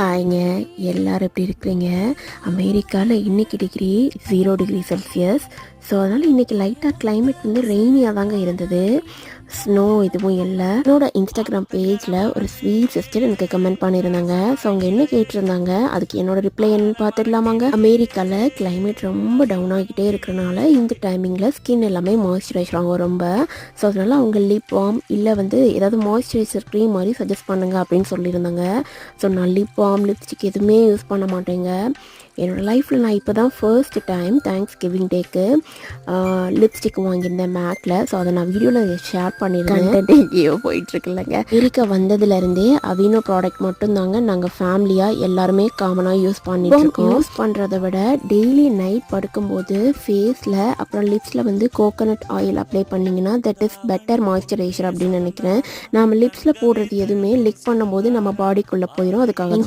ஹாய்ங்க, எல்லாரும் எப்படி இருக்கிறீங்க? அமெரிக்காவில் இன்னைக்கு டிகிரி 0°C. ஸோ அதனால் இன்றைக்கி லைட்டாக கிளைமேட் வந்து ரெய்னியாக தாங்க இருந்தது. ஸ்னோ எதுவும் இல்லை. என்னோட இன்ஸ்டாகிராம் பேஜில் ஒரு ஸ்வீட் சிஸ்டர் எனக்கு கமெண்ட் பண்ணியிருந்தாங்க. ஸோ அவங்க என்ன கேட்டிருந்தாங்க, அதுக்கு என்னோட ரிப்ளை என்னன்னு பார்த்துடலாமாங்க. அமெரிக்காவில் கிளைமேட் ரொம்ப டவுன் ஆகிட்டே இருக்கிறனால இந்த டைமிங்கில் ஸ்கின் எல்லாமே மாய்ஸ்சரைஸ் ஆகும் ரொம்ப. ஸோ அதனால் அவங்க லிப் பாம் இல்லை வந்து ஏதாவது மாய்ஸ்சரைசர் க்ரீம் மாதிரி சஜஸ்ட் பண்ணுங்க அப்படின்னு சொல்லியிருந்தாங்க. ஸோ நான் லிப் பாம் லிப்ஸ்டிக் எதுவுமே யூஸ் பண்ண மாட்டேங்க. என்னோடய லைஃப்பில் நான் இப்போ தான் ஃபர்ஸ்ட் டைம் தேங்க்ஸ் கிவிங் டேக்கு லிப்ஸ்டிக் வாங்கியிருந்தேன் மேக்கில். ஸோ அதை நான் வீடியோவில் ஷேர் பண்ணியிருந்தேன். எங்கேயோ போயிட்டுருக்குல்லங்க. அமெரிக்கா வந்ததுலேருந்தே அவினோ ப்ராடக்ட் மட்டும்தாங்க நாங்கள் ஃபேமிலியாக எல்லாருமே காமனாக யூஸ் பண்ணிட்டுருக்கோம். யூஸ் பண்ணுறத விட டெய்லி நைட் படுக்கும்போது ஃபேஸில் அப்புறம் லிப்ஸில் வந்து கோகோனட் ஆயில் அப்ளை பண்ணிங்கன்னா தட் இஸ் பெட்டர் மாய்ஸ்சரைசர் அப்படின்னு நினைக்கிறேன். நம்ம லிப்ஸில் போடுறது எதுவுமே லிக் பண்ணும்போது நம்ம பாடிக்குள்ளே போயிடும். அதுக்காக